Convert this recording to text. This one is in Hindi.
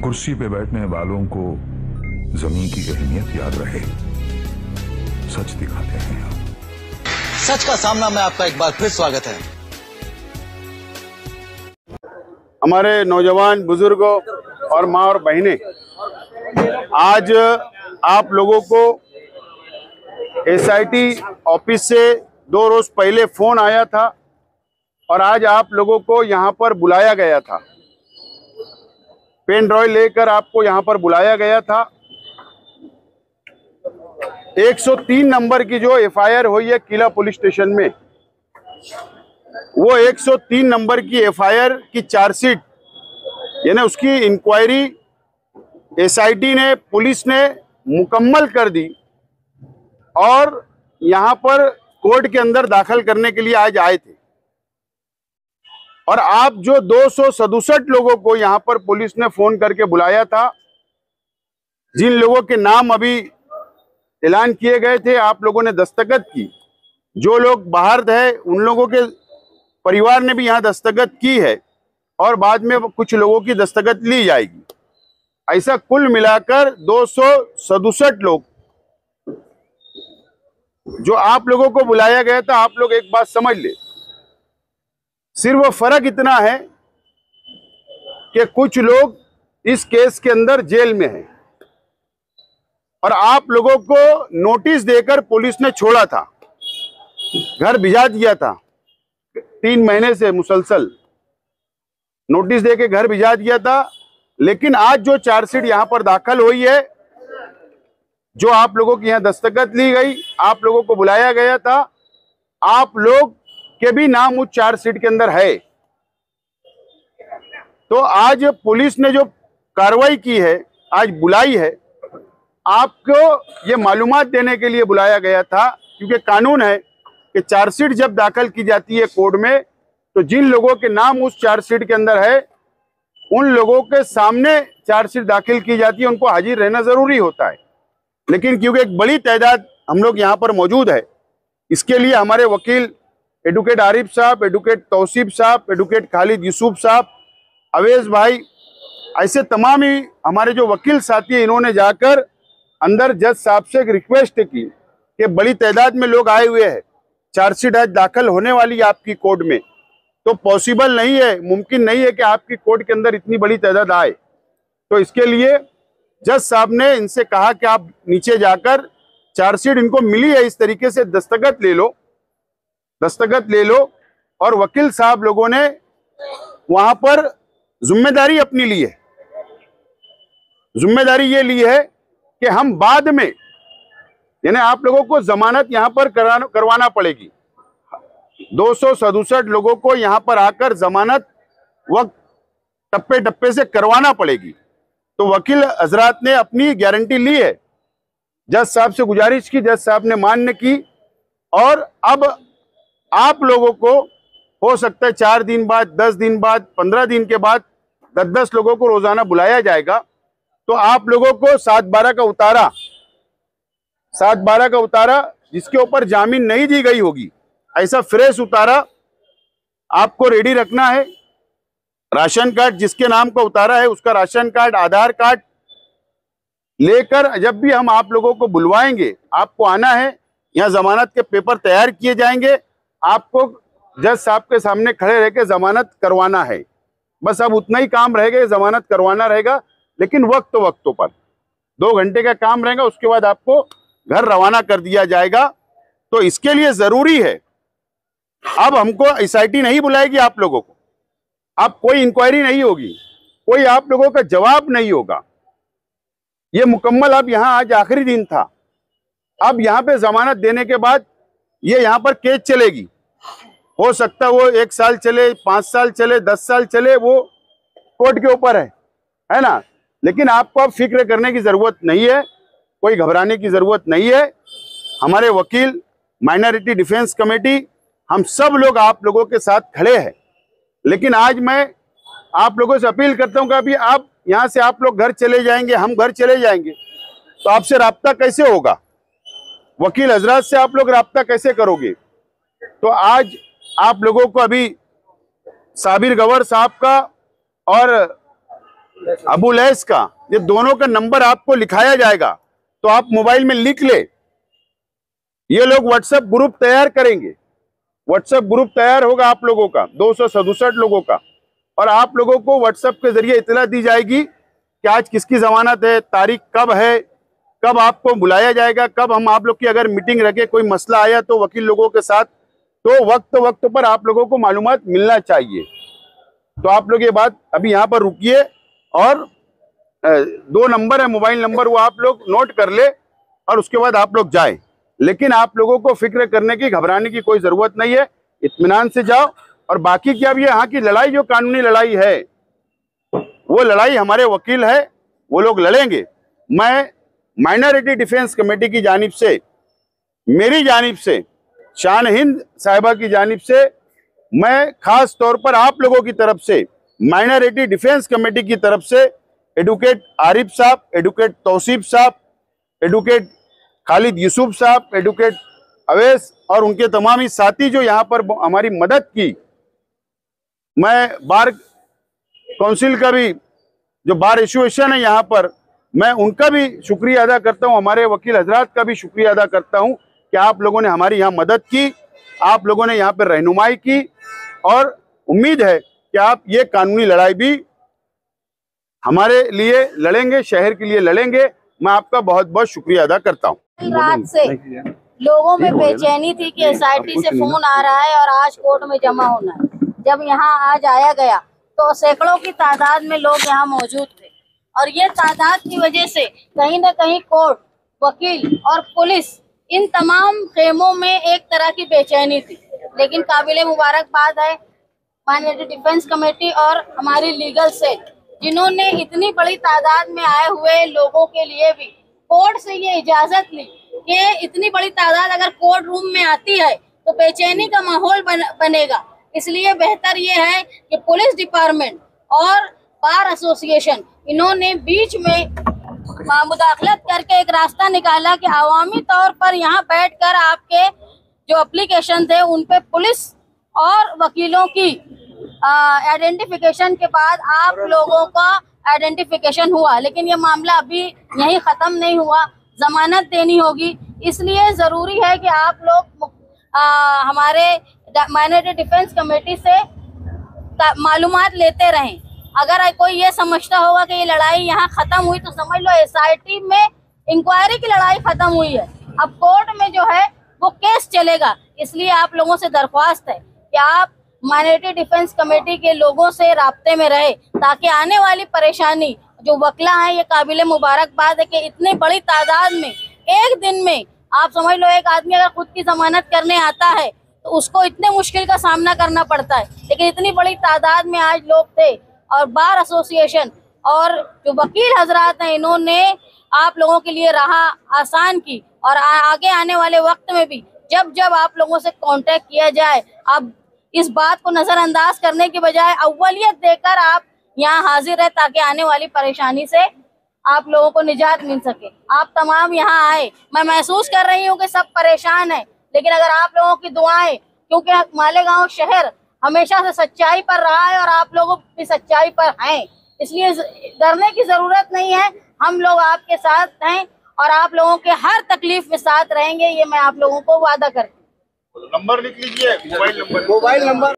कुर्सी पे बैठने वालों को जमीन की अहमियत याद रहे, सच दिखाते हैं आप। सच का सामना में आपका एक बार फिर स्वागत है। हमारे नौजवान बुजुर्गों और माँ और बहनें, आज आप लोगों को एसआईटी ऑफिस से 2 रोज पहले फोन आया था और आज आप लोगों को यहाँ पर बुलाया गया था। पेन ड्राइव लेकर आपको यहाँ पर बुलाया गया था। 103 नंबर की जो एफआईआर हुई है किला पुलिस स्टेशन में, वो 103 नंबर की एफआईआर की चार्जशीट यानी उसकी इंक्वायरी एसआईटी ने, पुलिस ने मुकम्मल कर दी और यहाँ पर कोर्ट के अंदर दाखिल करने के लिए आज आए थे। और आप जो 267 लोगों को यहाँ पर पुलिस ने फोन करके बुलाया था, जिन लोगों के नाम अभी ऐलान किए गए थे, आप लोगों ने दस्तखत की। जो लोग बाहर थे उन लोगों के परिवार ने भी यहाँ दस्तखत की है और बाद में कुछ लोगों की दस्तखत ली जाएगी। ऐसा कुल मिलाकर 267 लोग जो आप लोगों को बुलाया गया था। आप लोग एक बात समझ ले, सिर्फ फर्क इतना है कि कुछ लोग इस केस के अंदर जेल में हैं और आप लोगों को नोटिस देकर पुलिस ने छोड़ा था, घर भिजा दिया था। 3 महीने से मुसलसल नोटिस देके घर भिजा दिया था। लेकिन आज जो चार्जशीट यहाँ पर दाखिल हुई है, जो आप लोगों की यहाँ दस्तखत ली गई, आप लोगों को बुलाया गया था, आप लोग के भी नाम उस चार्जशीट के अंदर है। तो आज पुलिस ने जो कार्रवाई की है, आज बुलाई है, आपको ये मालूमात देने के लिए बुलाया गया था। क्योंकि कानून है कि चार्जशीट जब दाखिल की जाती है कोर्ट में, तो जिन लोगों के नाम उस चार्जशीट के अंदर है, उन लोगों के सामने चार्जशीट दाखिल की जाती है, उनको हाजिर रहना जरूरी होता है। लेकिन क्योंकि एक बड़ी तादाद हम लोग यहाँ पर मौजूद है, इसके लिए हमारे वकील एडवोकेट आरिफ साहब, एडवोकेट तौसीफ साहब, एडवोकेट खालिद यूसुफ साहब, अवेज भाई, ऐसे तमाम ही हमारे जो वकील साथी हैं, इन्होंने जाकर अंदर जज साहब से एक रिक्वेस्ट की कि बड़ी तादाद में लोग आए हुए हैं, चार्जशीट आज दाखिल होने वाली है आपकी कोर्ट में, तो पॉसिबल नहीं है, मुमकिन नहीं है कि आपकी कोर्ट के अंदर इतनी बड़ी तादाद आए। तो इसके लिए जज साहब ने इनसे कहा कि आप नीचे जाकर चार्जशीट इनको मिली है इस तरीके से दस्तखत ले लो। और वकील साहब लोगों ने वहां पर जिम्मेदारी अपनी ली है। जिम्मेदारी ये ली है कि हम बाद में, यानी आप लोगों को जमानत यहां पर करवाना पड़ेगी। 267 लोगों को यहां पर आकर जमानत वक्त टप्पे टप्पे से करवाना पड़ेगी। तो वकील हजरात ने अपनी गारंटी ली है, जज साहब से गुजारिश की, जज साहब ने मान्य की। और अब आप लोगों को हो सकता है 4 दिन बाद, 10 दिन बाद, 15 दिन के बाद 10-10 लोगों को रोजाना बुलाया जाएगा। तो आप लोगों को 7/12 का उतारा जिसके ऊपर जामीन नहीं दी गई होगी, ऐसा फ्रेश उतारा आपको रेडी रखना है। राशन कार्ड जिसके नाम का उतारा है, उसका राशन कार्ड, आधार कार्ड लेकर जब भी हम आप लोगों को बुलवाएंगे, आपको आना है। यहाँ जमानत के पेपर तैयार किए जाएंगे, आपको जज साहब के सामने खड़े रह के जमानत करवाना है। बस अब उतना ही काम रहेगा, जमानत करवाना रहेगा, लेकिन वक्तों पर 2 घंटे का काम रहेगा। उसके बाद आपको घर रवाना कर दिया जाएगा। तो इसके लिए जरूरी है, अब हमको एसआईटी नहीं बुलाएगी आप लोगों को, अब कोई इंक्वायरी नहीं होगी, कोई आप लोगों का जवाब नहीं होगा। ये मुकम्मल, अब यहाँ आज आखिरी दिन था। अब यहाँ पे जमानत देने के बाद ये यहाँ पर केस चलेगी। हो सकता है वो 1 साल चले, 5 साल चले, 10 साल चले, वो कोर्ट के ऊपर है ना। लेकिन आपको अब फिक्र करने की जरूरत नहीं है, कोई घबराने की जरूरत नहीं है। हमारे वकील, माइनॉरिटी डिफेंस कमेटी, हम सब लोग आप लोगों के साथ खड़े हैं। लेकिन आज मैं आप लोगों से अपील करता हूं कि अभी आप यहाँ से आप लोग घर चले जाएंगे, हम घर चले जाएंगे, तो आपसे राब्ता कैसे होगा? वकील हजरात से आप लोग राब्ता कैसे करोगे? तो आज आप लोगों को अभी साबिर गवर साहब का और अबू लैस का, ये दोनों का नंबर आपको लिखाया जाएगा, तो आप मोबाइल में लिख ले। ये लोग व्हाट्सएप ग्रुप तैयार करेंगे, व्हाट्सएप ग्रुप तैयार होगा आप लोगों का 267 लोगों का, और आप लोगों को व्हाट्सएप के जरिए इतला दी जाएगी कि आज किसकी जमानत है, तारीख कब है, कब आपको बुलाया जाएगा, कब हम आप लोग की अगर मीटिंग रखे, कोई मसला आया तो वकील लोगों के साथ, तो वक्त पर आप लोगों को मालूमात मिलना चाहिए। तो आप लोग ये बात अभी यहाँ पर रुकिए, और 2 नंबर है मोबाइल नंबर, वो आप लोग नोट कर ले और उसके बाद आप लोग जाएं। लेकिन आप लोगों को फिक्र करने की, घबराने की कोई जरूरत नहीं है, इत्मीनान से जाओ। और बाकी की अब ये यहाँ की लड़ाई जो कानूनी लड़ाई है, वो लड़ाई हमारे वकील है, वो लोग लड़ेंगे। मैं माइनॉरिटी डिफेंस कमेटी की जानिब से, मेरी जानिब से, शान हिंद साहिबा की जानिब से, मैं खास तौर पर आप लोगों की तरफ से, माइनॉरिटी डिफेंस कमेटी की तरफ से, एडवोकेट आरिफ साहब, एडवोकेट तौसीफ साहब, एडवोकेट खालिद यूसुफ साहब, एडवोकेट अवैस और उनके तमाम ही साथी जो यहाँ पर हमारी मदद की, मैं बार काउंसिल का भी, जो बार एसोसिएशन है यहाँ पर, मैं उनका भी शुक्रिया अदा करता हूँ, हमारे वकील हजरात का भी शुक्रिया अदा करता हूँ कि आप लोगों ने हमारी यहाँ मदद की, आप लोगों ने यहाँ पर रहनुमाई की, और उम्मीद है कि आप ये कानूनी लड़ाई भी हमारे लिए लड़ेंगे, शहर के लिए लड़ेंगे। मैं आपका बहुत बहुत शुक्रिया अदा करता हूँ। रात से लोगों में बेचैनी थी कि एसआईटी से फोन आ रहा है और आज कोर्ट में जमा होना है। जब यहाँ आज आया गया तो सैकड़ों की तादाद में लोग यहाँ मौजूद थे, और ये तादाद की वजह से कहीं न कहीं कोर्ट, वकील और पुलिस, इन तमाम खेमों में एक तरह की बेचैनी थी। लेकिन काबिले मुबारकबाद है माइनॉरिटी डिफेंस कमेटी और हमारी लीगल सेल, जिन्होंने इतनी बड़ी तादाद में आए हुए लोगों के लिए भी कोर्ट से ये इजाजत ली कि इतनी बड़ी तादाद अगर कोर्ट रूम में आती है तो बेचैनी का माहौल बनेगा। इसलिए बेहतर ये है कि पुलिस डिपार्टमेंट और बार एसोसिएशन, इन्होंने बीच में मुदाखलत करके एक रास्ता निकाला कि अवामी तौर पर यहाँ बैठकर आपके जो एप्लीकेशन थे उन पे पुलिस और वकीलों की आइडेंटिफिकेशन के बाद आप लोगों का आइडेंटिफिकेशन हुआ। लेकिन ये मामला अभी यहीं ख़त्म नहीं हुआ, जमानत देनी होगी। इसलिए ज़रूरी है कि आप लोग हमारे माइनॉरिटी डिफेंस कमेटी से मालूमात लेते रहें। अगर कोई ये समझता होगा कि ये लड़ाई यहाँ ख़त्म हुई, तो समझ लो एसआईटी में इंक्वायरी की लड़ाई ख़त्म हुई है। अब कोर्ट में जो है वो केस चलेगा। इसलिए आप लोगों से दरख्वास्त है कि आप माइनॉरिटी डिफेंस कमेटी के लोगों से राब्ते में रहे, ताकि आने वाली परेशानी जो वकला है, ये काबिले मुबारकबाद है कि इतनी बड़ी तादाद में एक दिन में, आप समझ लो एक आदमी अगर खुद की जमानत करने आता है तो उसको इतने मुश्किल का सामना करना पड़ता है। लेकिन इतनी बड़ी तादाद में आज लोग थे, और बार एसोसिएशन और जो वकील हजरात हैं, इन्होंने आप लोगों के लिए राह आसान की। और आगे आने वाले वक्त में भी जब जब आप लोगों से कांटेक्ट किया जाए, आप इस बात को नजरअंदाज करने के बजाय अव्वलियत देकर आप यहाँ हाजिर है, ताकि आने वाली परेशानी से आप लोगों को निजात मिल सके। आप तमाम यहाँ आए, मैं महसूस कर रही हूँ कि सब परेशान है, लेकिन अगर आप लोगों की दुआएं, क्योंकि मालेगांव शहर हमेशा से सच्चाई पर रहा है और आप लोगों की सच्चाई पर हैं, इसलिए डरने की जरूरत नहीं है। हम लोग आपके साथ हैं और आप लोगों के हर तकलीफ में साथ रहेंगे, ये मैं आप लोगों को वादा करती हूँ। नंबर लिख लीजिए, मोबाइल नंबर।